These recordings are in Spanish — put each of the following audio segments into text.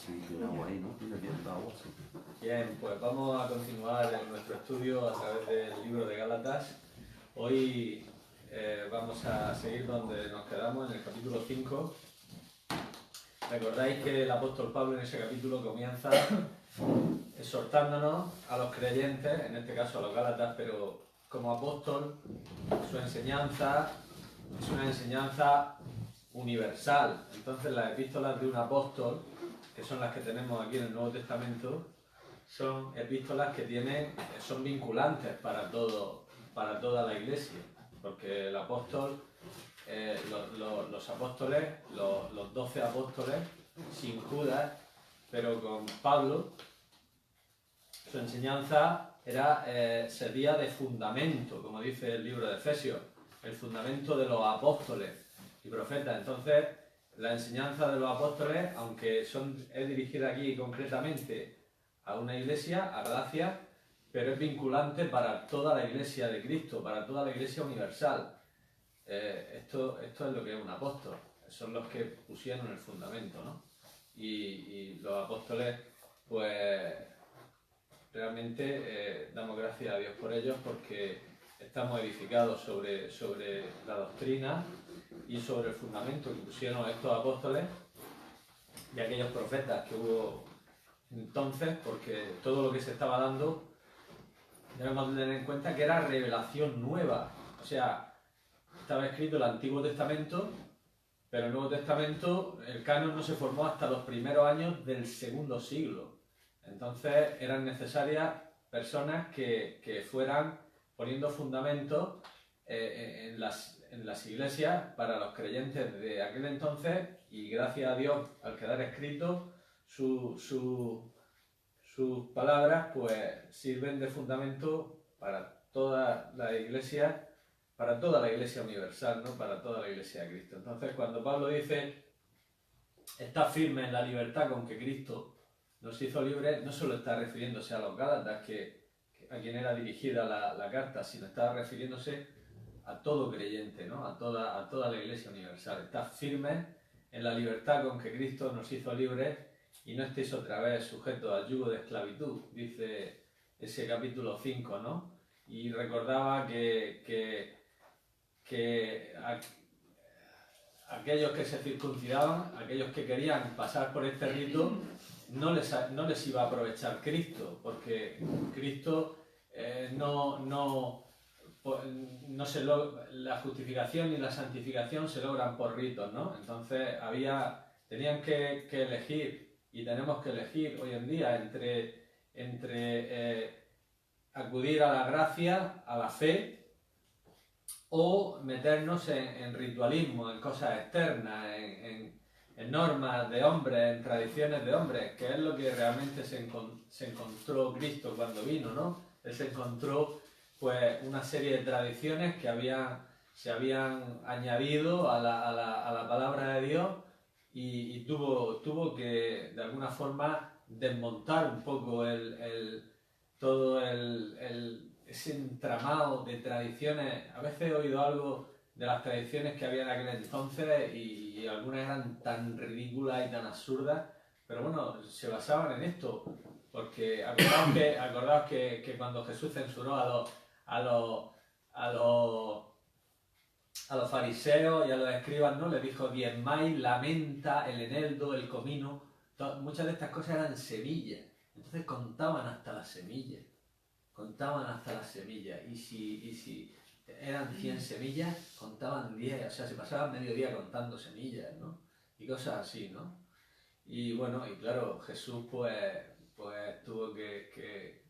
Sí, tiene agua ahí, ¿no? Tiene bien agua, sí. Bien, pues vamos a continuar en nuestro estudio a través del libro de Gálatas. Hoy vamos a seguir donde nos quedamos, en el capítulo 5. Recordáis que el apóstol Pablo en ese capítulo comienza exhortándonos a los creyentes, en este caso a los Gálatas, pero como apóstol, su enseñanza es una enseñanza universal. Entonces las epístolas de un apóstol, que son las que tenemos aquí en el Nuevo Testamento, son epístolas que son vinculantes para toda la iglesia, porque el apóstol, los apóstoles, los 12 apóstoles, sin Judas, pero con Pablo, su enseñanza servía de fundamento, como dice el libro de Efesios, el fundamento de los apóstoles y profetas. Entonces, la enseñanza de los apóstoles, aunque es dirigida aquí concretamente a una iglesia, a Gracia, pero es vinculante para toda la iglesia de Cristo, para toda la iglesia universal. Esto es lo que es un apóstol, son los que pusieron el fundamento, ¿no? Y los apóstoles, pues realmente damos gracias a Dios por ellos, porque estamos edificados sobre la doctrina y sobre el fundamento que pusieron estos apóstoles y aquellos profetas que hubo entonces, porque todo lo que se estaba dando debemos tener en cuenta que era revelación nueva. O sea, estaba escrito el Antiguo Testamento, pero el Nuevo Testamento, el canon no se formó hasta los primeros años del segundo siglo. Entonces eran necesarias personas que fueran poniendo fundamentos en las iglesias para los creyentes de aquel entonces, y gracias a Dios, al quedar escrito, sus palabras pues sirven de fundamento para toda la iglesia universal, ¿no? Para toda la iglesia de Cristo. Entonces, cuando Pablo dice está firme en la libertad con que Cristo nos hizo libres, no solo está refiriéndose a los Gálatas, a quien era dirigida la carta, sino está refiriéndose a todo creyente, ¿no? A toda la iglesia universal. Está firme en la libertad con que Cristo nos hizo libres y no estéis otra vez sujetos al yugo de esclavitud, dice ese capítulo 5, ¿no? Y recordaba que aquellos que se circuncidaban, aquellos que querían pasar por este rito, no les iba a aprovechar Cristo, porque Cristo la justificación y la santificación se logran por ritos, ¿no? Entonces tenían que elegir, y tenemos que elegir hoy en día entre acudir a la gracia, a la fe, o meternos en ritualismo, en cosas externas, en normas de hombres, en tradiciones de hombres, que es lo que realmente se encontró Cristo cuando vino, ¿no? Él se encontró pues una serie de tradiciones que se habían añadido a la palabra de Dios, y tuvo que de alguna forma desmontar un poco todo ese entramado de tradiciones. A veces he oído algo de las tradiciones que había en aquel entonces y algunas eran tan ridículas y tan absurdas, pero bueno, se basaban en esto, porque acordaos que cuando Jesús censuró a los fariseos y a los escribas, ¿no? Les dijo: diezmáis la menta, el eneldo, el comino. Muchas de estas cosas eran semillas, entonces contaban hasta las semillas. Y si eran 100 semillas, contaban 10, o sea, se pasaban medio día contando semillas, ¿no? Y cosas así, ¿no? Y bueno, y claro, Jesús pues tuvo que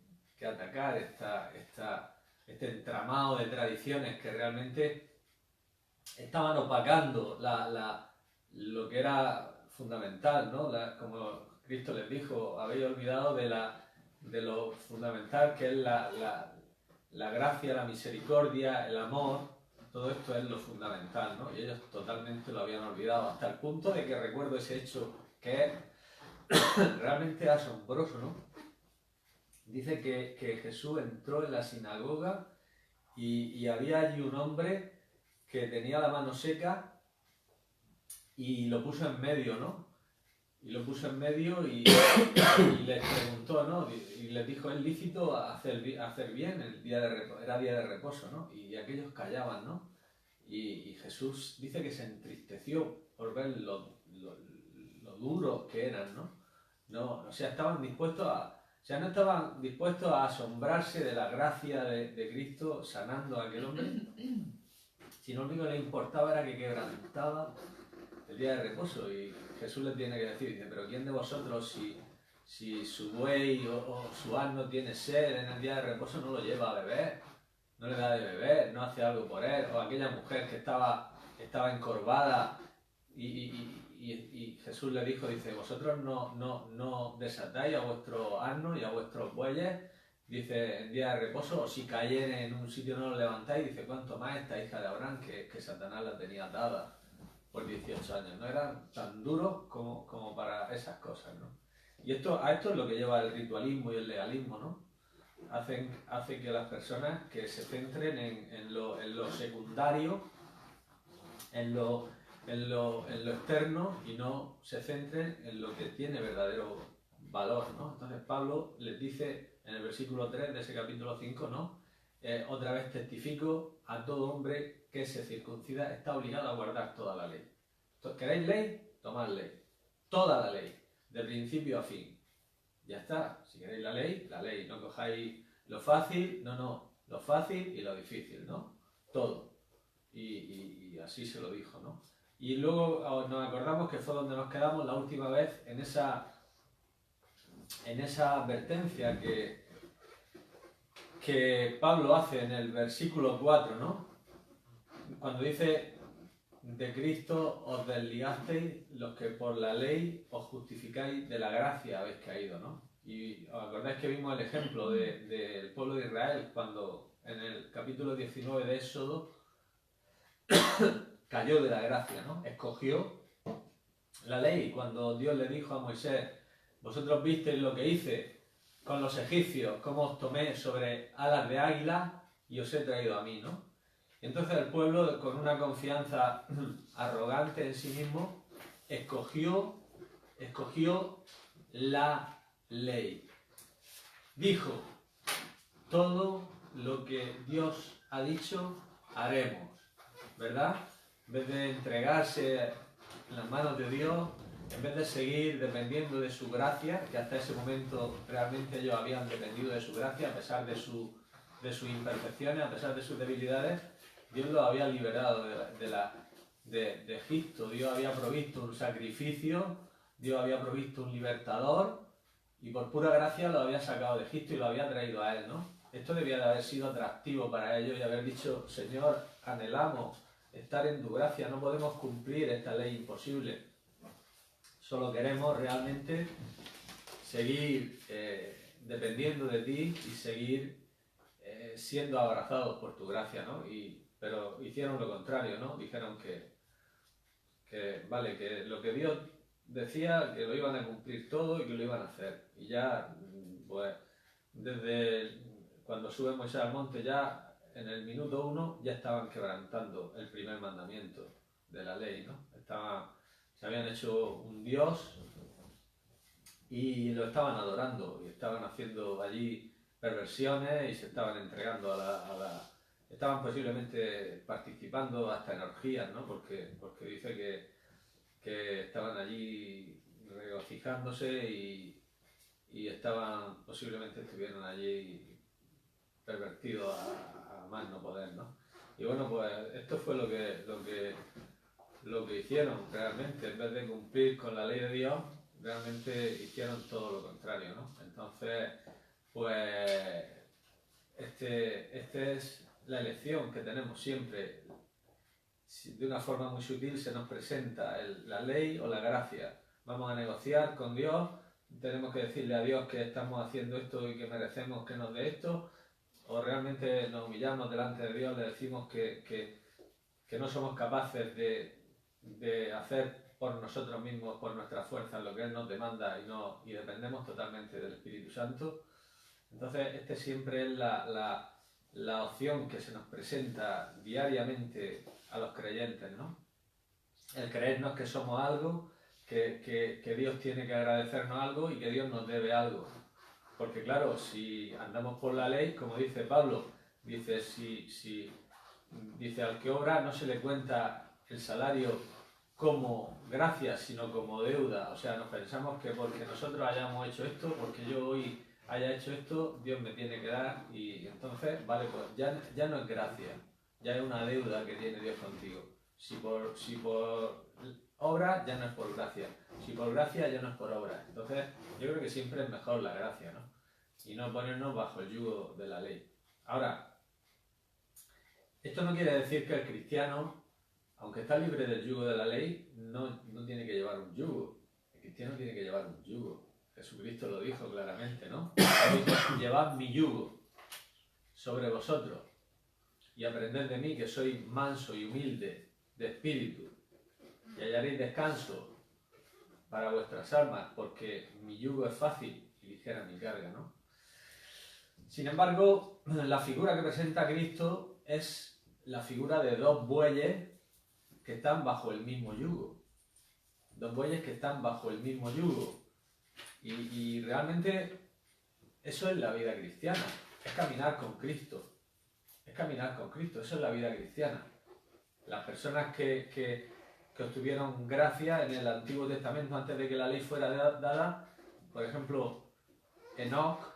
atacar este entramado de tradiciones que realmente estaban opacando lo que era fundamental, ¿no? Como Cristo les dijo: habéis olvidado de lo fundamental, que es la gracia, la misericordia, el amor. Todo esto es lo fundamental, ¿no? Y ellos totalmente lo habían olvidado, hasta el punto de que recuerdo ese hecho que es realmente asombroso, ¿no? Dice que Jesús entró en la sinagoga y había allí un hombre que tenía la mano seca y lo puso en medio, ¿no? y lo puso en medio y les preguntó, ¿no? Y les dijo, ¿es lícito hacer bien el día de reposo? Era día de reposo, ¿no? Y aquellos callaban, ¿no? Y Jesús dice que se entristeció por ver lo duros que eran, ¿no? No, o sea, no estaban dispuestos a asombrarse de la gracia de Cristo sanando a aquel hombre, sino lo único que les importaba era que quebrantaba el día de reposo. Y Jesús les tiene que decir, dice, pero ¿quién de vosotros si su buey o su asno tiene sed en el día de reposo no lo lleva a beber? No le da de beber, no hace algo por él. O aquella mujer que estaba encorvada y Jesús le dijo, dice, vosotros no desatáis a vuestros asnos y a vuestros bueyes, dice, en día de reposo, o si cayeren en un sitio no lo levantáis, dice, cuánto más esta hija de Abraham que Satanás la tenía atada por 18 años. No eran tan duros como para esas cosas, ¿no? Y a esto es lo que lleva el ritualismo y el legalismo, ¿no? Hace que las personas que se centren en lo secundario, en lo externo, y no se centren en lo que tiene verdadero valor, ¿no? Entonces Pablo les dice en el versículo 3 de ese capítulo 5, ¿no? Otra vez testifico a todo hombre que se circuncida está obligado a guardar toda la ley. ¿Queréis ley? Tomad ley. Toda la ley, de principio a fin. Ya está. Si queréis la ley. No cojáis lo fácil, lo fácil y lo difícil, ¿no? Todo. Y así se lo dijo, ¿no? Y luego nos acordamos que fue donde nos quedamos la última vez en esa advertencia que Pablo hace en el versículo 4, ¿no? Cuando dice, de Cristo os desligasteis los que por la ley os justificáis, de la gracia habéis caído, ¿no? Y os acordáis que vimos el ejemplo del pueblo de Israel cuando en el capítulo 19 de Éxodo cayó de la gracia, ¿no? Escogió la ley. Cuando Dios le dijo a Moisés, vosotros visteis lo que hice con los egipcios, cómo os tomé sobre alas de águila y os he traído a mí, ¿no? Y entonces el pueblo, con una confianza arrogante en sí mismo, escogió la ley. Dijo, todo lo que Dios ha dicho, haremos, ¿verdad? En vez de entregarse en las manos de Dios, en vez de seguir dependiendo de su gracia, que hasta ese momento realmente ellos habían dependido de su gracia, a pesar de sus imperfecciones, a pesar de sus debilidades, Dios los había liberado de Egipto. Dios había provisto un sacrificio, Dios había provisto un libertador, y por pura gracia lo había sacado de Egipto y lo había traído a él, ¿no? Esto debía de haber sido atractivo para ellos y haber dicho, Señor, anhelamos estar en tu gracia, no podemos cumplir esta ley imposible. Solo queremos realmente seguir dependiendo de ti y seguir siendo abrazados por tu gracia, ¿no? Pero hicieron lo contrario, ¿no? Dijeron que lo que Dios decía, que lo iban a cumplir todo y que lo iban a hacer. Y ya, pues, desde cuando sube Moisés al monte, ya en el minuto 1 ya estaban quebrantando el primer mandamiento de la ley, ¿no? Se habían hecho un Dios y lo estaban adorando y estaban haciendo allí perversiones y se estaban entregando estaban posiblemente participando hasta en orgías, ¿no? Porque dice que estaban allí regocijándose y posiblemente estuvieron allí pervertidos a más no poder, ¿no? Y bueno, pues esto fue lo que hicieron realmente. En vez de cumplir con la ley de Dios, realmente hicieron todo lo contrario, ¿no? Entonces, pues esta es la elección que tenemos siempre. De una forma muy sutil se nos presenta la ley o la gracia. Vamos a negociar con Dios, tenemos que decirle a Dios que estamos haciendo esto y que merecemos que nos dé esto, o realmente nos humillamos delante de Dios, le decimos que no somos capaces de hacer por nosotros mismos, por nuestras fuerzas, lo que Él nos demanda y dependemos totalmente del Espíritu Santo. Entonces, siempre es la opción que se nos presenta diariamente a los creyentes, ¿no? El creernos que somos algo, que Dios tiene que agradecernos algo y que Dios nos debe algo. Porque claro, si andamos por la ley, como dice Pablo, dice, dice al que obra no se le cuenta el salario como gracia, sino como deuda. O sea, nos pensamos que porque nosotros hayamos hecho esto, porque yo hoy haya hecho esto, Dios me tiene que dar, y entonces, vale, pues ya no es gracia, ya es una deuda que tiene Dios contigo. Si por obra, ya no es por gracia. Si por gracia, ya no es por obra. Entonces, yo creo que siempre es mejor la gracia, ¿no? Y no ponernos bajo el yugo de la ley. Ahora, esto no quiere decir que el cristiano, aunque está libre del yugo de la ley, no tiene que llevar un yugo. El cristiano tiene que llevar un yugo. Jesucristo lo dijo claramente, ¿no? Llevad mi yugo sobre vosotros y aprended de mí, que soy manso y humilde de espíritu, y hallaréis descanso para vuestras almas, porque mi yugo es fácil y ligera mi carga, ¿no? Sin embargo, la figura que presenta Cristo es la figura de dos bueyes que están bajo el mismo yugo. Dos bueyes que están bajo el mismo yugo. Y realmente eso es la vida cristiana, es caminar con Cristo. Es caminar con Cristo, eso es la vida cristiana. Las personas que obtuvieron gracia en el Antiguo Testamento antes de que la ley fuera dada, por ejemplo, Enoc,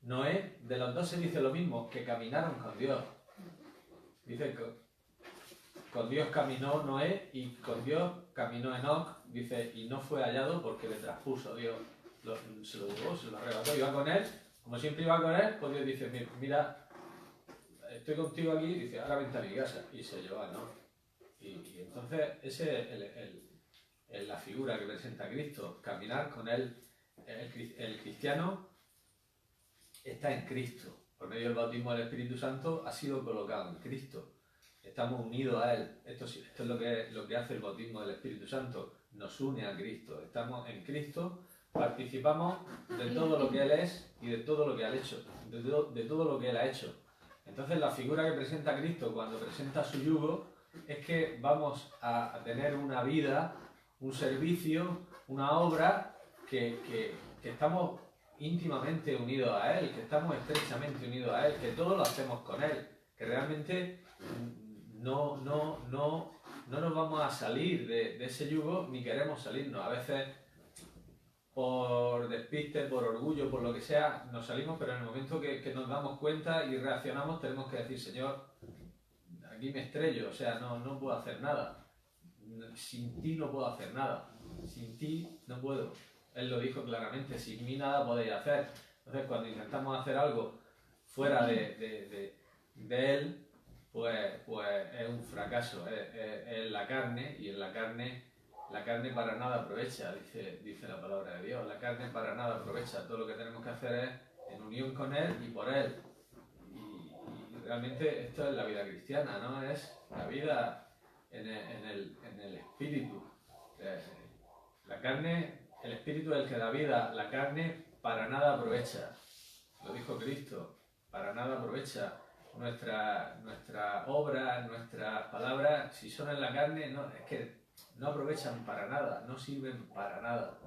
Noé, de los dos se dice lo mismo, que caminaron con Dios. Dice que con Dios caminó Noé y con Dios caminó Enoc, dice, y no fue hallado porque le traspuso Dios. Se lo llevó, se lo arrebató, iba con él, como siempre iba con él, pues Dios dice, mira, estoy contigo aquí, dice, ahora vente a mi casa, y se lleva, ¿no? Y entonces, ese es la figura que presenta Cristo, caminar con él. El cristiano está en Cristo, por medio del bautismo del Espíritu Santo ha sido colocado en Cristo, estamos unidos a Él. Esto es lo que hace el bautismo del Espíritu Santo, nos une a Cristo, estamos en Cristo, participamos de todo lo que Él es y de todo lo que Él ha hecho, de todo lo que Él ha hecho. Entonces la figura que presenta Cristo cuando presenta su yugo es que vamos a tener una vida, un servicio, una obra que estamos íntimamente unidos a Él, que estamos estrechamente unidos a Él, que todo lo hacemos con Él, que realmente no nos vamos a salir de ese yugo ni queremos salirnos. A veces por despiste, por orgullo, por lo que sea, nos salimos, pero en el momento que nos damos cuenta y reaccionamos tenemos que decir, Señor, aquí me estrello, o sea, no puedo hacer nada. Sin ti no puedo hacer nada. Sin ti no puedo. Él lo dijo claramente, sin mí nada podéis hacer. Entonces, cuando intentamos hacer algo fuera de Él, pues es un fracaso. Es la carne, y en la carne para nada aprovecha, dice la palabra de Dios. La carne para nada aprovecha. Todo lo que tenemos que hacer es en unión con Él y por Él. Y realmente esto es la vida cristiana, ¿no? Es la vida en el espíritu. La carne, el espíritu es el que da vida, la carne para nada aprovecha. Lo dijo Cristo, para nada aprovecha. Nuestra obra, nuestras palabras, si son en la carne, es que no aprovechan para nada, no sirven para nada.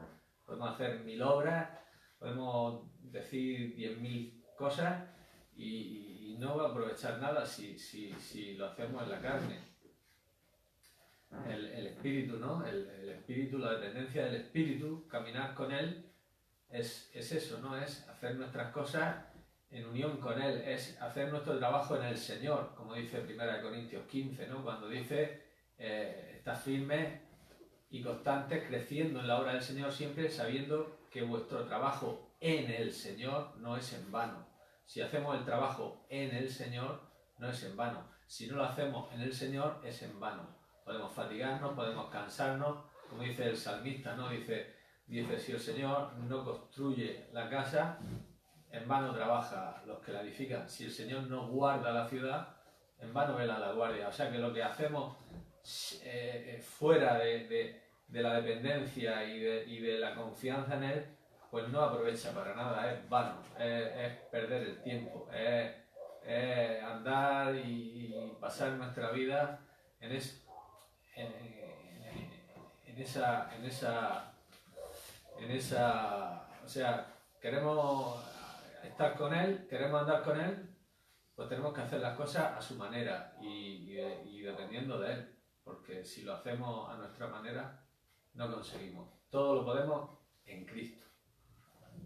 Podemos hacer 1000 obras, podemos decir 10.000 cosas y no va a aprovechar nada si lo hacemos en la carne. El espíritu, ¿no? El espíritu, la dependencia del espíritu, caminar con Él, es eso, ¿no? Es hacer nuestras cosas en unión con Él, es hacer nuestro trabajo en el Señor, como dice 1 Corintios 15, ¿no? Cuando dice, estad firmes y constantes, creciendo en la obra del Señor, siempre sabiendo que vuestro trabajo en el Señor no es en vano. Si hacemos el trabajo en el Señor, no es en vano. Si no lo hacemos en el Señor, es en vano. Podemos fatigarnos, podemos cansarnos, como dice el salmista, ¿no? Dice, si el Señor no construye la casa, en vano trabaja los que la edifican. Si el Señor no guarda la ciudad, en vano vela la guardia. O sea que lo que hacemos fuera de la dependencia y de la confianza en Él, pues no aprovecha para nada, es vano, es perder el tiempo, es andar y pasar nuestra vida en o sea, queremos estar con Él, queremos andar con Él, pues tenemos que hacer las cosas a su manera y dependiendo de Él, porque si lo hacemos a nuestra manera, no conseguimos. Todo lo podemos en Cristo,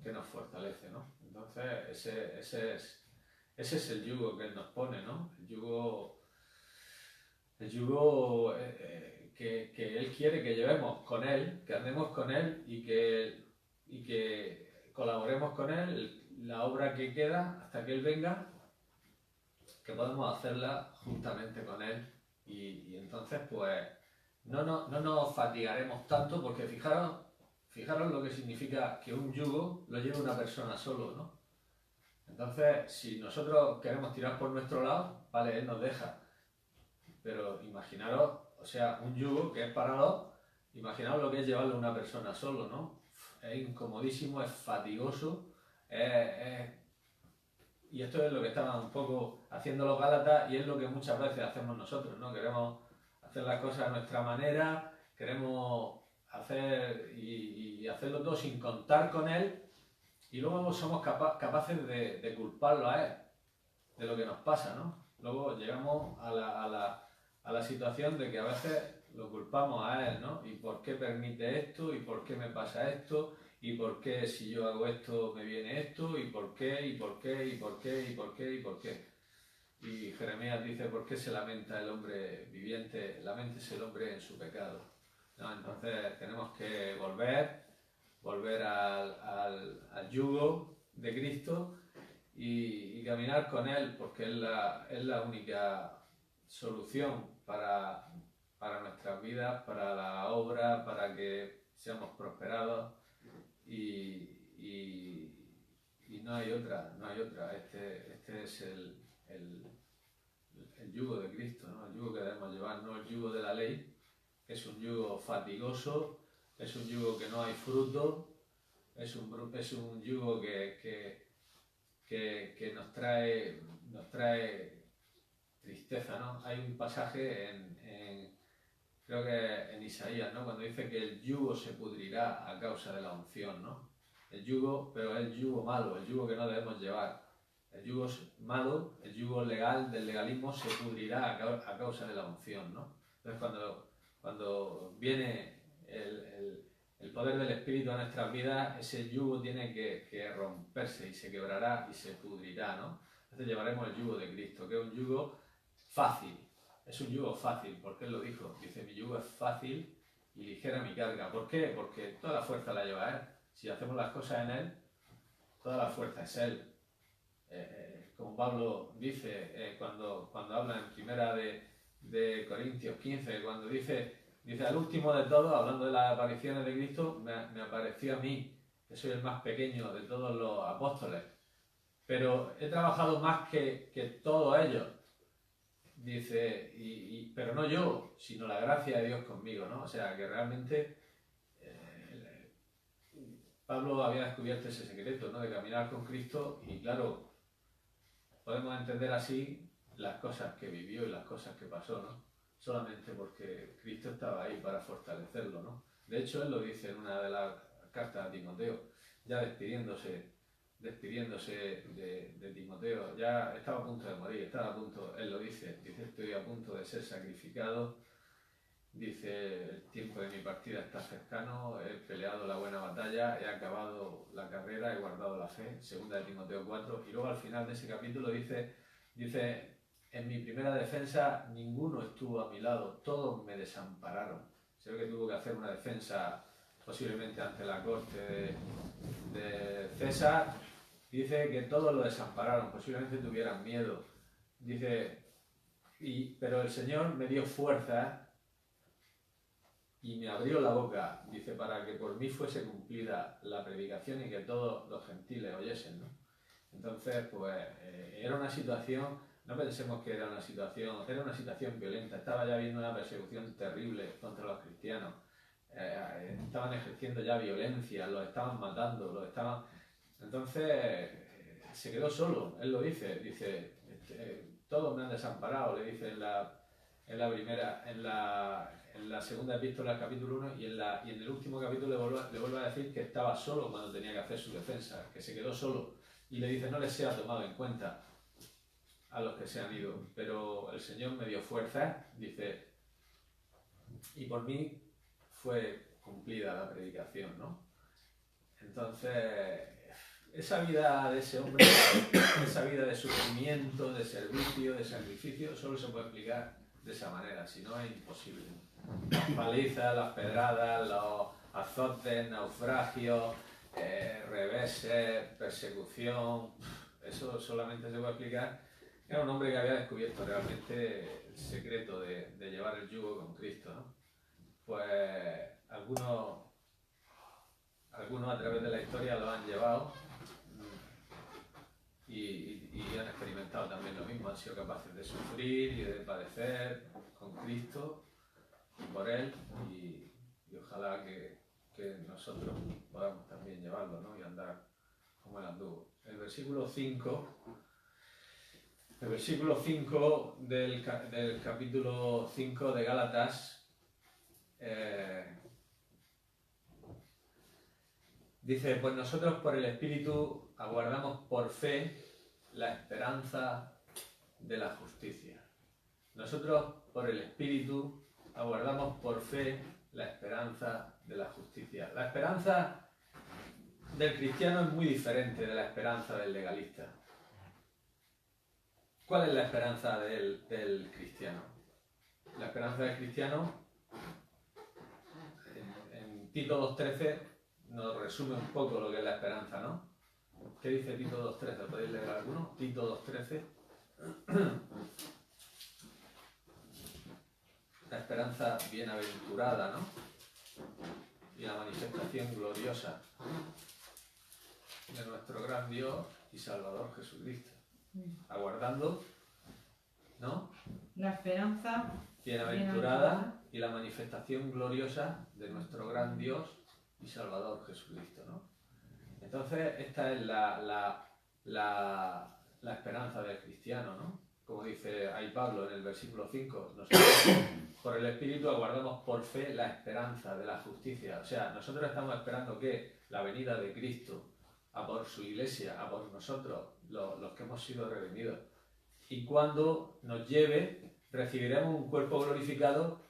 que nos fortalece, ¿no? Entonces, ese es el yugo que Él nos pone, ¿no? El yugo que Él quiere que llevemos con Él, que andemos con Él y que colaboremos con Él, la obra que queda hasta que Él venga, que podemos hacerla juntamente con Él y entonces pues no nos fatigaremos tanto porque fijaros lo que significa que un yugo lo lleve una persona solo, ¿no? Entonces, si nosotros queremos tirar por nuestro lado, vale, Él nos deja. Pero imaginaros, o sea, un yugo que es para dos, imaginaos lo que es llevarlo a una persona solo, ¿no? Es incomodísimo, es fatigoso, y esto es lo que estaban un poco haciendo los Gálatas y es lo que muchas veces hacemos nosotros, ¿no? Queremos hacer las cosas a nuestra manera, queremos hacer y hacerlo todo sin contar con Él y luego somos capaces de culparlo a Él de lo que nos pasa, ¿no? Luego llegamos a la situación de que a veces lo culpamos a Él, ¿no? ¿Y por qué permite esto? ¿Y por qué me pasa esto? ¿Y por qué si yo hago esto me viene esto? ¿Y por qué? ¿Y por qué? ¿Y por qué? ¿Y por qué? ¿Y por qué? Y Jeremías dice, ¿por qué se lamenta el hombre viviente? Laméntese el hombre en su pecado, ¿no? Entonces tenemos que volver al yugo de Cristo y caminar con Él, porque es la única solución para nuestras vidas, para la obra, para que seamos prosperados y no hay otra, no hay otra. Este es el yugo de Cristo, ¿no? El yugo que debemos llevar, no el yugo de la ley, que es un yugo fatigoso, es un yugo que no hay fruto, es un yugo que nos trae tristeza, ¿no? Hay un pasaje creo que en Isaías, ¿no? Cuando dice que el yugo se pudrirá a causa de la unción, ¿no? El yugo, pero es el yugo malo, el yugo que no debemos llevar. El yugo malo, el yugo legal del legalismo se pudrirá a causa de la unción, ¿no? Entonces cuando viene el poder del Espíritu a nuestras vidas, ese yugo tiene que romperse y se quebrará y se pudrirá, ¿no? Entonces llevaremos el yugo de Cristo, que es un yugo fácil. Es un yugo fácil, porque Él lo dijo. Dice, mi yugo es fácil y ligera mi carga. ¿Por qué? Porque toda la fuerza la lleva Él. Si hacemos las cosas en Él, toda la fuerza es Él. Como Pablo dice cuando habla en primera de Corintios 15, cuando dice al último de todos, hablando de las apariciones de Cristo, me apareció a mí, que soy el más pequeño de todos los apóstoles, pero he trabajado más que todos ellos. Dice, pero no yo, sino la gracia de Dios conmigo, ¿no? O sea, que realmente Pablo había descubierto ese secreto, ¿no? De caminar con Cristo y claro, podemos entender así las cosas que vivió y las cosas que pasó, ¿no? Solamente porque Cristo estaba ahí para fortalecerlo, ¿no? De hecho, él lo dice en una de las cartas a Timoteo, ya despidiéndose de Timoteo, ya estaba a punto de morir, él lo dice, estoy a punto de ser sacrificado, dice, el tiempo de mi partida está cercano, he peleado la buena batalla, he acabado la carrera, he guardado la fe, segunda de Timoteo 4, y luego al final de ese capítulo dice, en mi primera defensa ninguno estuvo a mi lado, todos me desampararon. Se ve que tuvo que hacer una defensa posiblemente ante la corte de César. Dice que todos lo desampararon, posiblemente tuvieran miedo. Dice, pero el Señor me dio fuerza y me abrió la boca, dice, para que por mí fuese cumplida la predicación y que todos los gentiles oyesen, ¿no? Entonces, pues, era una situación, no pensemos que era una situación violenta, estaba ya habiendo una persecución terrible contra los cristianos, estaban ejerciendo ya violencia, los estaban matando, Entonces, se quedó solo, él lo dice, todos me han desamparado, le dice en en la segunda epístola, capítulo 1, y en el último capítulo le vuelve a decir que estaba solo cuando tenía que hacer su defensa, que se quedó solo, y le dice, no les sea tomado en cuenta a los que se han ido, pero el Señor me dio fuerza, dice, y por mí fue cumplida la predicación, ¿no? Entonces, esa vida de ese hombre, esa vida de sufrimiento, de servicio, de sacrificio, solo se puede explicar de esa manera, si no es imposible. Las palizas, las pedradas, los azotes, naufragios, reveses, persecución, eso solamente se puede explicar. Era un hombre que había descubierto realmente el secreto de llevar el yugo con Cristo, ¿no? Pues algunos a través de la historia lo han llevado y han experimentado también lo mismo, han sido capaces de sufrir y de padecer con Cristo y por Él, y ojalá que nosotros podamos también llevarlo, ¿no? Y andar como Él anduvo. El versículo 5 del capítulo 5 de Gálatas dice, pues nosotros por el Espíritu aguardamos por fe la esperanza de la justicia. Nosotros por el Espíritu aguardamos por fe la esperanza de la justicia. La esperanza del cristiano es muy diferente de la esperanza del legalista. ¿Cuál es la esperanza del cristiano? La esperanza del cristiano, en Tito 2.13, nos resume un poco lo que es la esperanza, ¿no? ¿Qué dice Tito 2.13? ¿Podéis leer alguno? Tito 2.13. La esperanza bienaventurada, ¿no? Y la manifestación gloriosa de nuestro gran Dios y Salvador Jesucristo. Aguardando, ¿no? La esperanza Bienaventurada y la manifestación gloriosa de nuestro gran Dios y Salvador Jesucristo, ¿no? Entonces, esta es la esperanza del cristiano, ¿no? Como dice ahí Pablo en el versículo 5, nosotros por el Espíritu aguardamos por fe la esperanza de la justicia. O sea, nosotros estamos esperando que la venida de Cristo a por su iglesia, a por nosotros, los que hemos sido redimidos. Y cuando nos lleve, recibiremos un cuerpo glorificado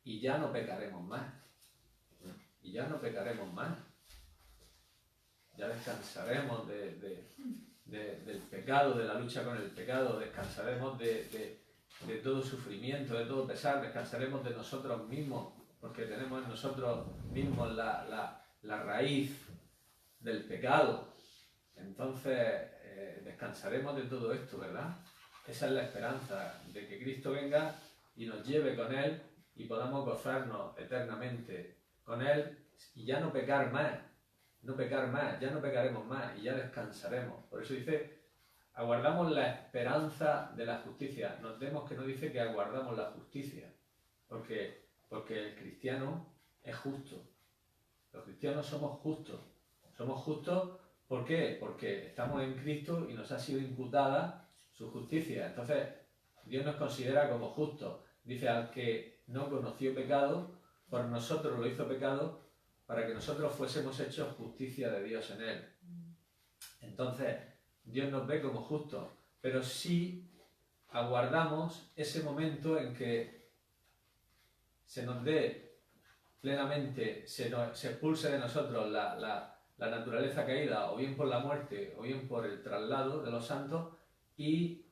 y ya no pecaremos más. Y ya no pecaremos más. Ya descansaremos del pecado, de la lucha con el pecado, descansaremos de todo sufrimiento, de todo pesar, descansaremos de nosotros mismos, porque tenemos en nosotros mismos la raíz del pecado. Entonces descansaremos de todo esto, ¿verdad? Esa es la esperanza, de que Cristo venga y nos lleve con Él y podamos gozarnos eternamente con Él y ya no pecar más, ya no pecaremos más y ya descansaremos. Por eso dice, aguardamos la esperanza de la justicia. Notemos que no dice que aguardamos la justicia, porque el cristiano es justo. Los cristianos somos justos. Somos justos, ¿por qué? Porque estamos en Cristo y nos ha sido imputada su justicia. Entonces, Dios nos considera como justos. Dice, al que no conoció pecado, por nosotros lo hizo pecado, para que nosotros fuésemos hechos justicia de Dios en él. Entonces, Dios nos ve como justos, pero sí aguardamos ese momento en que se nos dé plenamente, se expulse de nosotros la naturaleza caída, o bien por la muerte, o bien por el traslado de los santos, y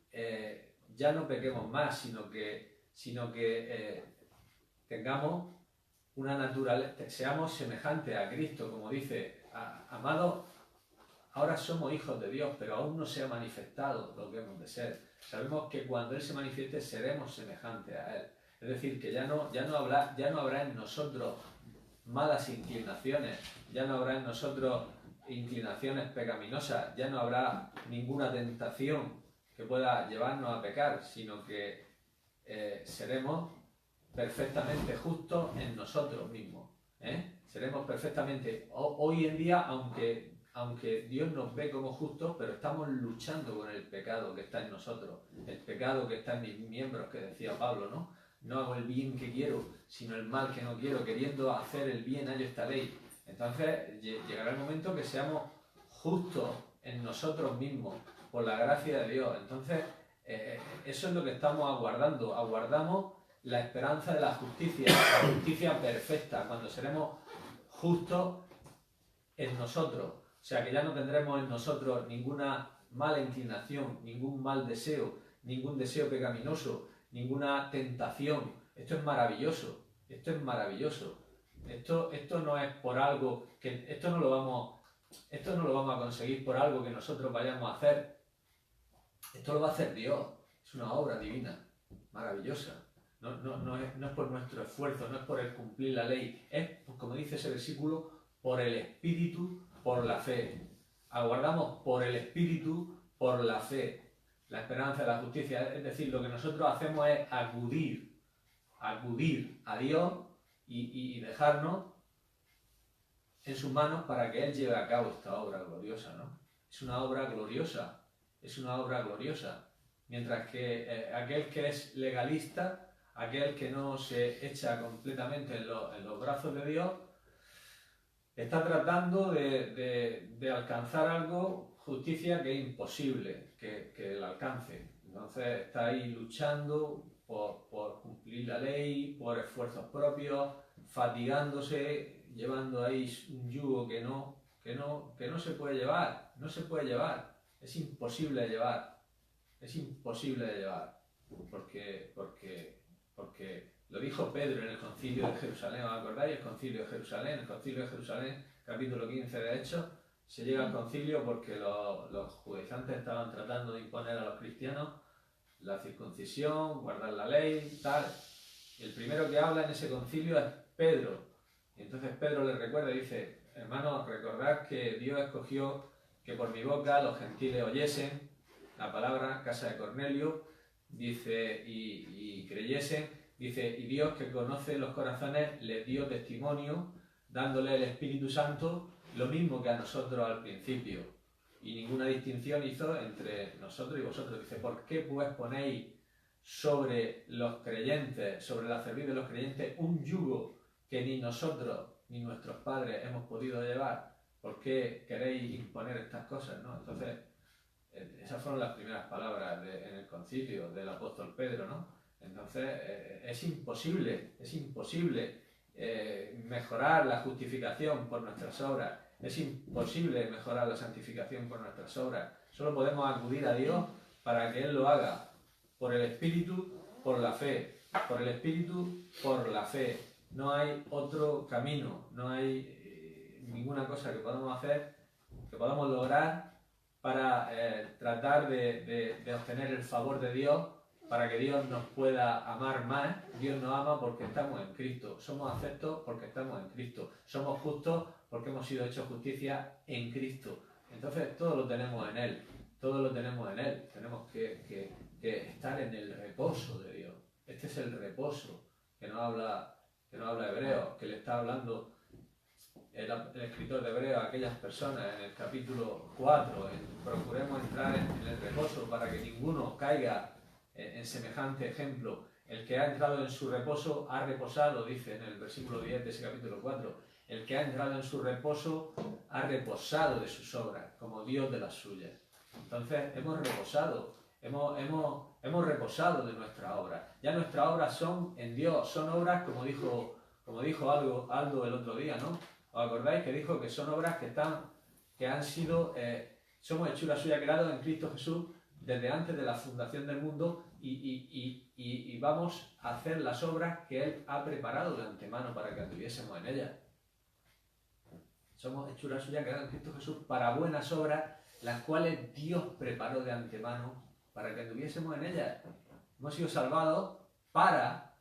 ya no pequemos más, sino que tengamos una naturaleza, seamos semejantes a Cristo, como dice, amados, ahora somos hijos de Dios, pero aún no se ha manifestado lo que hemos de ser. Sabemos que cuando Él se manifieste seremos semejantes a Él. Es decir, que ya no habrá en nosotros malas inclinaciones, ya no habrá en nosotros inclinaciones pecaminosas, ya no habrá ninguna tentación que pueda llevarnos a pecar, sino que seremos perfectamente justos en nosotros mismos. Seremos perfectamente, hoy en día, aunque Dios nos ve como justos, pero estamos luchando con el pecado que está en nosotros, el pecado que está en mis miembros, que decía Pablo, ¿no? no hago el bien que quiero, sino el mal que no quiero, queriendo hacer el bien hallo esta ley. Entonces llegará el momento que seamos justos en nosotros mismos, por la gracia de Dios. Entonces, eso es lo que estamos aguardando. Aguardamos la esperanza de la justicia perfecta, cuando seremos justos en nosotros. O sea, que ya no tendremos en nosotros ninguna mala inclinación, ningún mal deseo, ningún deseo pecaminoso, ninguna tentación. Esto es maravilloso, esto es maravilloso. Esto no es por algo que esto no lo vamos a conseguir por algo que nosotros vayamos a hacer. Esto lo va a hacer Dios. Es una obra divina, maravillosa. No es por nuestro esfuerzo, no es por el cumplir la ley. Es, como dice ese versículo, por el Espíritu, por la fe. Aguardamos por el Espíritu, por la fe. La esperanza de la justicia. Es decir, lo que nosotros hacemos es acudir a Dios y dejarnos en sus manos para que Él lleve a cabo esta obra gloriosa, ¿no? Es una obra gloriosa, es una obra gloriosa. Mientras que aquel que es legalista, aquel que no se echa completamente en los brazos de Dios, está tratando de alcanzar algo, justicia que es imposible que él alcance. Entonces está ahí luchando por cumplir la ley, por esfuerzos propios, fatigándose, llevando ahí un yugo que no se puede llevar, no se puede llevar, es imposible de llevar, porque lo dijo Pedro en el concilio de Jerusalén. ¿Os acordáis? El concilio de Jerusalén, capítulo 15 de Hechos, se llega al concilio porque los judaizantes estaban tratando de imponer a los cristianos la circuncisión, guardar la ley, tal. Y el primero que habla en ese concilio es Pedro. Y entonces Pedro le recuerda y dice: hermanos, recordad que Dios escogió que por mi boca los gentiles oyesen la palabra, casa de Cornelio, dice, y creyesen, dice, y Dios que conoce los corazones les dio testimonio, dándole el Espíritu Santo, lo mismo que a nosotros al principio. Y ninguna distinción hizo entre nosotros y vosotros. Dice, ¿por qué pues ponéis sobre los creyentes, sobre la cerviz de los creyentes, un yugo que ni nosotros ni nuestros padres hemos podido llevar? ¿Por qué queréis imponer estas cosas, ¿no? Entonces, esas fueron las primeras palabras en el concilio del apóstol Pedro, ¿no? Entonces, es imposible mejorar la justificación por nuestras obras. Es imposible mejorar la santificación por nuestras obras. Solo podemos acudir a Dios para que Él lo haga por el Espíritu, por la fe. Por el Espíritu, por la fe. No hay otro camino, no hay ninguna cosa que podamos hacer, que podamos lograr para tratar de obtener el favor de Dios, para que Dios nos pueda amar más. Dios nos ama porque estamos en Cristo. Somos aceptos porque estamos en Cristo. Somos justos porque hemos sido hechos justicia en Cristo. Entonces todo lo tenemos en Él. Todo lo tenemos en Él. Tenemos que estar en el reposo de Dios. Este es el reposo que nos habla Hebreos, que le está hablando el escritor de Hebreos a aquellas personas en el capítulo 4. Procuremos entrar en el reposo para que ninguno caiga en semejante ejemplo. El que ha entrado en su reposo ha reposado, dice en el versículo 10 de ese capítulo 4. El que ha entrado en su reposo ha reposado de sus obras, como Dios de las suyas. Entonces hemos reposado, hemos reposado de nuestra obra. Ya nuestras obras son en Dios, son obras como dijo Aldo el otro día, ¿no? ¿Os acordáis que dijo que son obras que han sido, somos hechura suya, creados en Cristo Jesús desde antes de la fundación del mundo, y vamos a hacer las obras que Él ha preparado de antemano para que anduviésemos en ellas? Somos hechura suya, creada en Cristo Jesús para buenas obras, las cuales Dios preparó de antemano para que anduviésemos en ellas. Hemos sido salvados para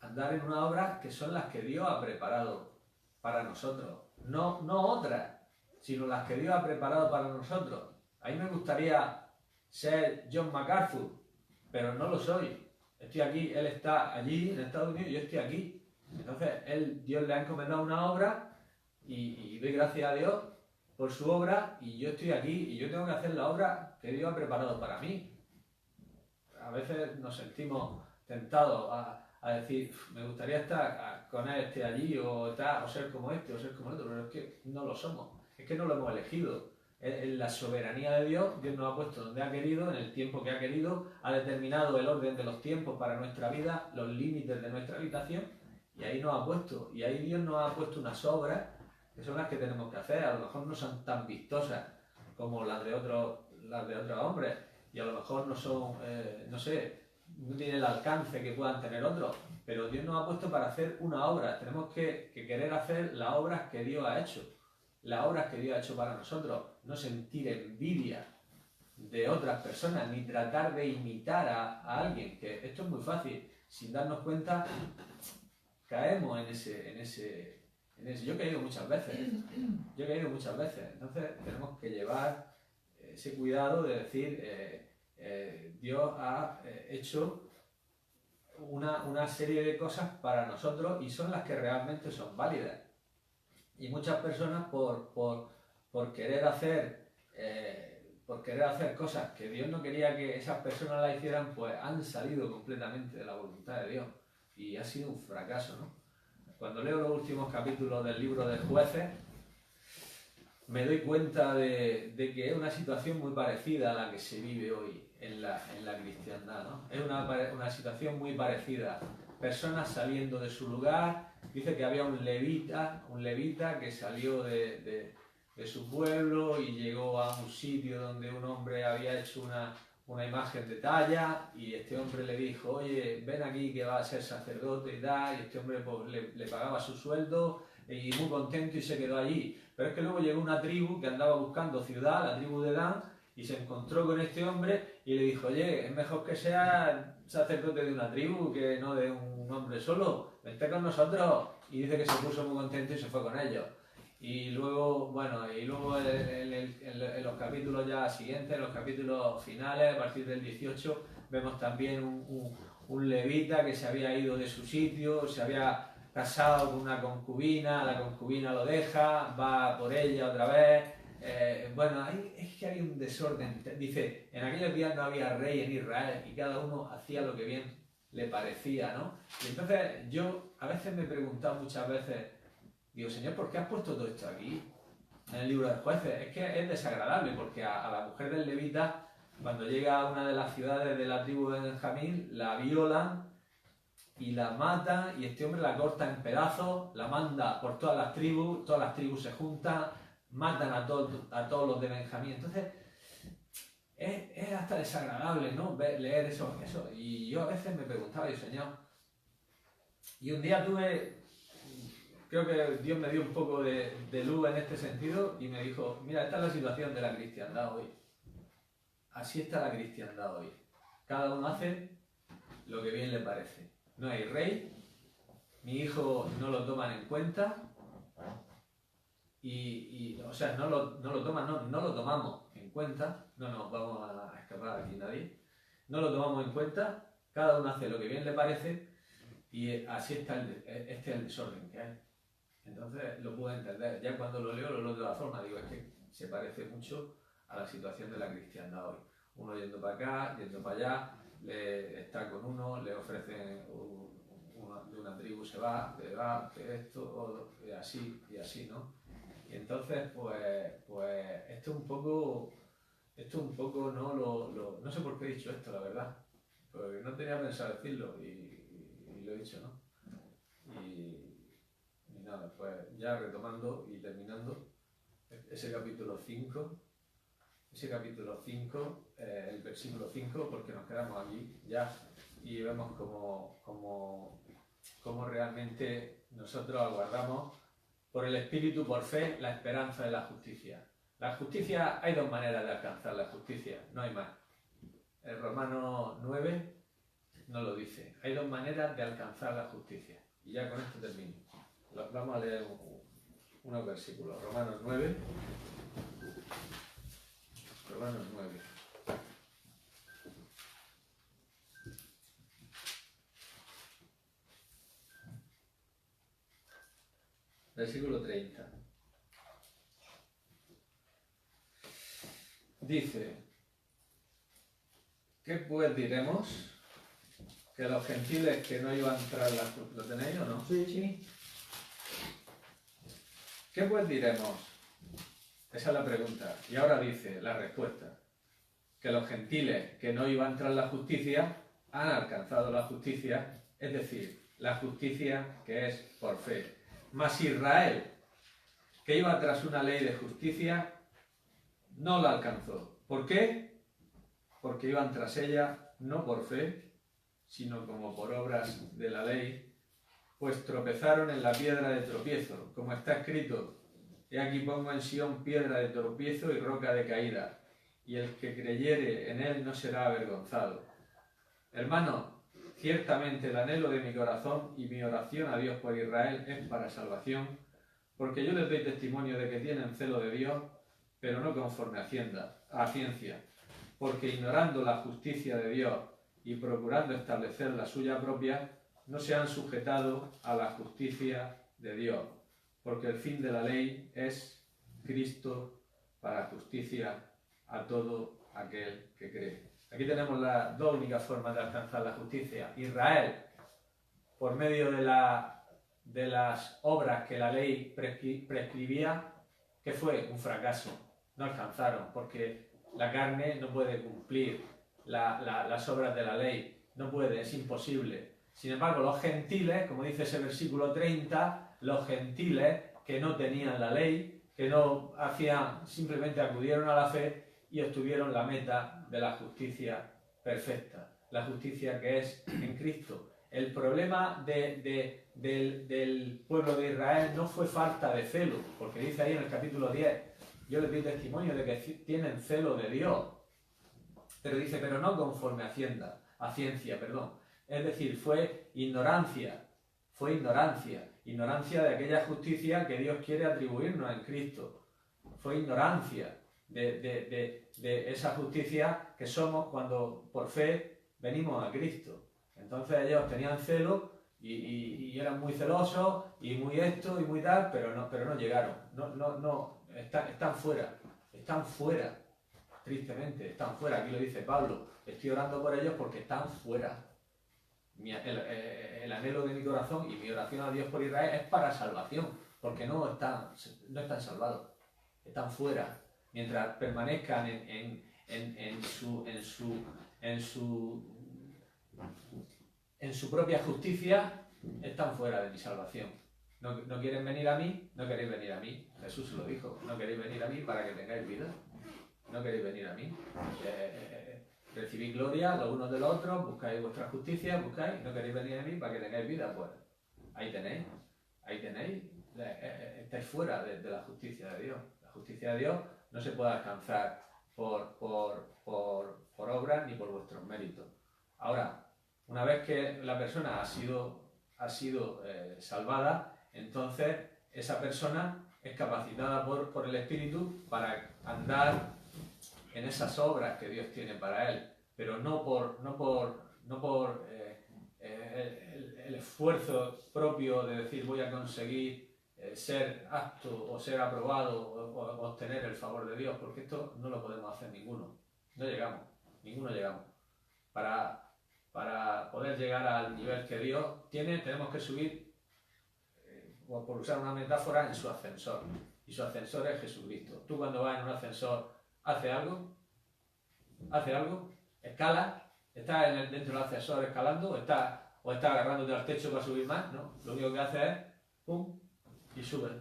andar en una obra que son las que Dios ha preparado para nosotros. No otras, sino las que Dios ha preparado para nosotros. A mí me gustaría ser John MacArthur, pero no lo soy. Estoy aquí, él está allí en Estados Unidos y yo estoy aquí. Entonces, Dios le ha encomendado una obra y doy gracias a Dios por su obra, y yo estoy aquí y yo tengo que hacer la obra que Dios ha preparado para mí. A veces nos sentimos tentados a a decir, me gustaría estar con este allí, o tal, o ser como este, o ser como el otro, pero es que no lo somos, es que no lo hemos elegido. En la soberanía de Dios, Dios nos ha puesto donde ha querido, en el tiempo que ha querido, ha determinado el orden de los tiempos para nuestra vida, los límites de nuestra habitación, y ahí nos ha puesto, y ahí Dios nos ha puesto unas obras que son las que tenemos que hacer. A lo mejor no son tan vistosas como las de otros hombres, y a lo mejor no son, no sé, no tienen el alcance que puedan tener otros, pero Dios nos ha puesto para hacer una obra. Tenemos que querer hacer las obras que Dios ha hecho, las obras que Dios ha hecho para nosotros, no sentir envidia de otras personas, ni tratar de imitar a alguien, que esto es muy fácil, sin darnos cuenta caemos en ese. Yo he caído muchas veces, entonces tenemos que llevar ese cuidado de decir, Dios ha hecho una serie de cosas para nosotros y son las que realmente son válidas. Y muchas personas por querer hacer cosas que Dios no quería que esas personas las hicieran, pues han salido completamente de la voluntad de Dios. Y ha sido un fracaso, ¿no? Cuando leo los últimos capítulos del libro de Jueces, me doy cuenta de que es una situación muy parecida a la que se vive hoy en la cristiandad, ¿no? Es una situación muy parecida. Personas saliendo de su lugar. Dice que había un levita que salió de su pueblo y llegó a un sitio donde un hombre había hecho una imagen de talla, y este hombre le dijo, oye, ven aquí que va a ser sacerdote y tal, y este hombre pues, le pagaba su sueldo y muy contento y se quedó allí. Pero es que luego llegó una tribu que andaba buscando ciudad, la tribu de Dan, y se encontró con este hombre y le dijo, oye, es mejor que sea sacerdote de una tribu que no de un hombre solo, vente con nosotros. Y dice que se puso muy contento y se fue con ellos. Y luego, bueno, en los capítulos ya siguientes, en los capítulos finales, a partir del 18, vemos también un levita que se había ido de su sitio, se había casado con una concubina, la concubina lo deja, va por ella otra vez. Bueno, es que hay un desorden. Dice, en aquellos días no había rey en Israel y cada uno hacía lo que bien le parecía, ¿no? Y entonces yo a veces me he preguntado muchas veces, digo, Señor, ¿por qué has puesto todo esto aquí en el libro de Jueces? Es que es desagradable, porque a la mujer del levita, cuando llega a una de las ciudades de la tribu de Benjamín, la violan y la matan, y este hombre la corta en pedazos, la manda por todas las tribus se juntan, matan a todos los de Benjamín. Entonces, es hasta desagradable, ¿no? Leer eso. Y yo a veces me preguntaba, y Señor, y un día creo que Dios me dio un poco de luz en este sentido y me dijo, mira, esta es la situación de la cristiandad hoy. Así está la cristiandad hoy. Cada uno hace lo que bien le parece. No hay rey, mi hijo no lo toman en cuenta, o sea, no lo tomamos en cuenta, no nos vamos a escapar aquí nadie, no lo tomamos en cuenta, cada uno hace lo que bien le parece, y así está este es el desorden que hay. Entonces lo puedo entender. Ya cuando lo leo de la forma, digo, es que se parece mucho a la situación de la cristiandad hoy. Uno yendo para acá, yendo para allá, está con uno, le ofrecen de una tribu, se va, que esto, y así, ¿no? Y entonces, pues esto un poco no sé por qué he dicho esto, la verdad, porque no tenía pensado decirlo y lo he dicho, ¿no? Y nada, pues ya retomando y terminando ese capítulo 5, el versículo 5, porque nos quedamos aquí ya y vemos cómo realmente nosotros aguardamos por el Espíritu, por fe, la esperanza de la justicia. La justicia, hay dos maneras de alcanzar la justicia, no hay más. El Romanos 9 nos lo dice, hay dos maneras de alcanzar la justicia. Y ya con esto termino. Vamos a leer unos versículos. Romanos 9. Versículo 30. Dice, ¿qué pues diremos? que los gentiles que no iban a entrar en la justicia, ¿lo tenéis o no? Sí. ¿Qué pues diremos? Esa es la pregunta. Y ahora dice la respuesta. Que los gentiles que no iban a entrar en la justicia han alcanzado la justicia, es decir, la justicia que es por fe. Mas Israel, que iba tras una ley de justicia, no la alcanzó. ¿Por qué? Porque iban tras ella no por fe, sino como por obras de la ley, pues tropezaron en la piedra de tropiezo, como está escrito: he aquí pongo en Sión piedra de tropiezo y roca de caída, y el que creyere en él no será avergonzado. Hermanos, ciertamente el anhelo de mi corazón y mi oración a Dios por Israel es para salvación, porque yo les doy testimonio de que tienen celo de Dios, pero no conforme a ciencia, porque ignorando la justicia de Dios y procurando establecer la suya propia, no se han sujetado a la justicia de Dios, porque el fin de la ley es Cristo para justicia a todo aquel que cree. Aquí tenemos las dos únicas formas de alcanzar la justicia. Israel, por medio de las obras que la ley prescribía, que fue un fracaso. No alcanzaron, porque la carne no puede cumplir las obras de la ley. No puede, es imposible. Sin embargo, los gentiles, como dice ese versículo 30, los gentiles que no tenían la ley, que no hacían, simplemente acudieron a la fe y obtuvieron la meta de la justicia perfecta, la justicia que es en Cristo. El problema del pueblo de Israel no fue falta de celo, porque dice ahí en el capítulo 10, yo les doy testimonio de que tienen celo de Dios, pero dice, pero no conforme a ciencia. Es decir, fue ignorancia de aquella justicia que Dios quiere atribuirnos en Cristo. Fue ignorancia de esa justicia que somos cuando por fe venimos a Cristo. Entonces ellos tenían celo y eran muy celosos y muy esto y muy tal, pero no llegaron. Están fuera, tristemente, están fuera. Aquí lo dice Pablo, estoy orando por ellos porque están fuera. El anhelo de mi corazón y mi oración a Dios por Israel es para salvación, porque no están salvados, están fuera. Mientras permanezcan en su propia justicia, están fuera de mi salvación. No quieren venir a mí, no queréis venir a mí. Jesús lo dijo, no queréis venir a mí para que tengáis vida. No queréis venir a mí. Recibid gloria los unos de los otros, buscáis vuestra justicia, no queréis venir a mí para que tengáis vida. Pues ahí tenéis, estáis fuera de la justicia de Dios. La justicia de Dios no se puede alcanzar por obras ni por vuestros méritos. Ahora, una vez que la persona ha sido salvada, entonces esa persona es capacitada por el Espíritu para andar en esas obras que Dios tiene para él, pero no por el esfuerzo propio de decir voy a conseguir ser apto o ser aprobado o obtener el favor de Dios, porque esto no lo podemos hacer ninguno. Ninguno llegamos. Para poder llegar al nivel que Dios tiene, tenemos que subir, por usar una metáfora, en su ascensor. Y su ascensor es Jesucristo. Tú cuando vas en un ascensor, ¿haces algo? ¿Escalas? ¿Estás dentro del ascensor escalando? ¿O estás agarrándote al techo para subir más? ¿No? Lo único que haces es ¡pum! Y subes.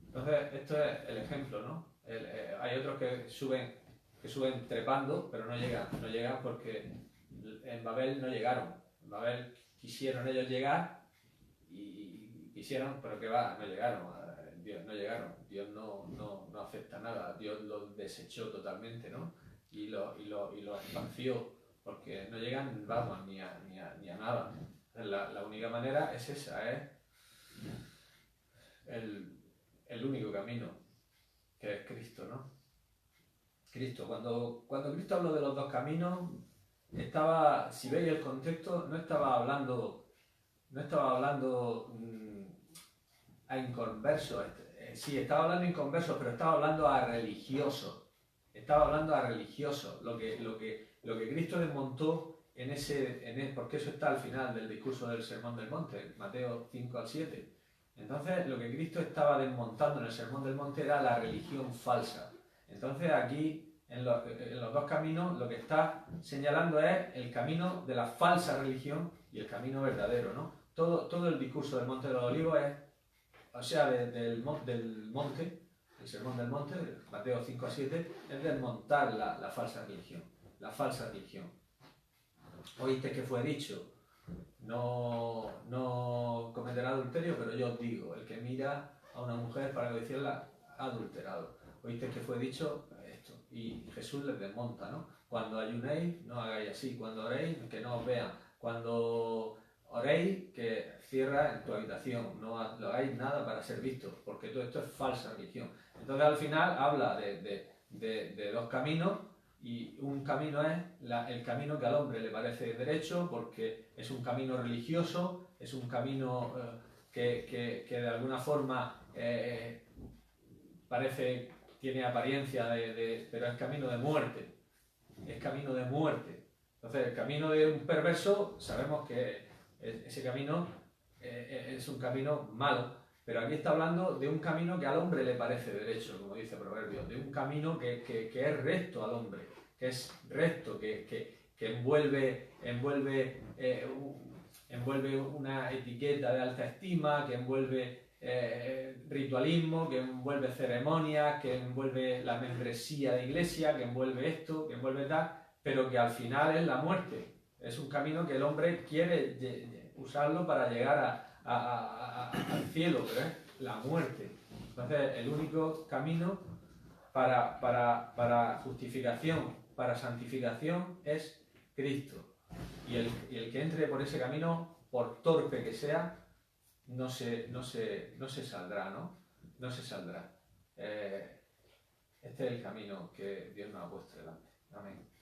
Entonces, esto es el ejemplo, ¿no? Hay otros que suben trepando, pero no llegan porque en Babel no llegaron. En Babel quisieron ellos llegar y quisieron, pero que va, no llegaron. Dios no acepta nada. Dios los desechó totalmente, ¿no? Y lo esparció, porque no llegan, vamos, ni a nada. La única manera es esa, es el único camino, que es Cristo, ¿no? Cristo, cuando Cristo habló de los dos caminos, si veis el contexto, no estaba hablando a inconversos. Sí, estaba hablando a inconversos, pero estaba hablando a religiosos. Lo que Cristo desmontó porque eso está al final del discurso del Sermón del Monte, Mateo 5 al 7. Entonces, lo que Cristo estaba desmontando en el Sermón del Monte era la religión falsa. Entonces, aquí, en los dos caminos, lo que está señalando es el camino de la falsa religión y el camino verdadero, ¿no? Todo el discurso del Monte de los Olivos es, o sea, del monte, el Sermón del Monte, Mateo 5 a 7, es desmontar la falsa religión, la falsa religión. Oíste que fue dicho, no cometerá adulterio, pero yo os digo, el que mira a una mujer para codiciarla ha adulterado. Oíste que fue dicho esto, y Jesús les desmonta, ¿no? Cuando ayunéis, no hagáis así, cuando oréis, que no os vean, cuando oréis, que cierra en tu habitación, no hagáis nada para ser vistos, porque todo esto es falsa religión. Entonces al final habla de dos caminos, y un camino es el camino que al hombre le parece derecho, porque es un camino religioso, es un camino que de alguna forma tiene apariencia pero es camino de muerte, es camino de muerte. Entonces el camino de un perverso, sabemos que ese camino es un camino malo, pero aquí está hablando de un camino que al hombre le parece derecho, como dice Proverbios, de un camino que es recto al hombre, que es recto, que envuelve una etiqueta de alta estima, que envuelve ritualismo, que envuelve ceremonias, que envuelve la membresía de iglesia, que envuelve esto, que envuelve tal, pero que al final es la muerte. Es un camino que el hombre quiere usarlo para llegar al cielo, pero es la muerte. Entonces, el único camino para justificación, para santificación, es Cristo. Y el que entre por ese camino, por torpe que sea, no se saldrá, ¿no? No se saldrá. Este es el camino que Dios nos ha puesto delante. Amén.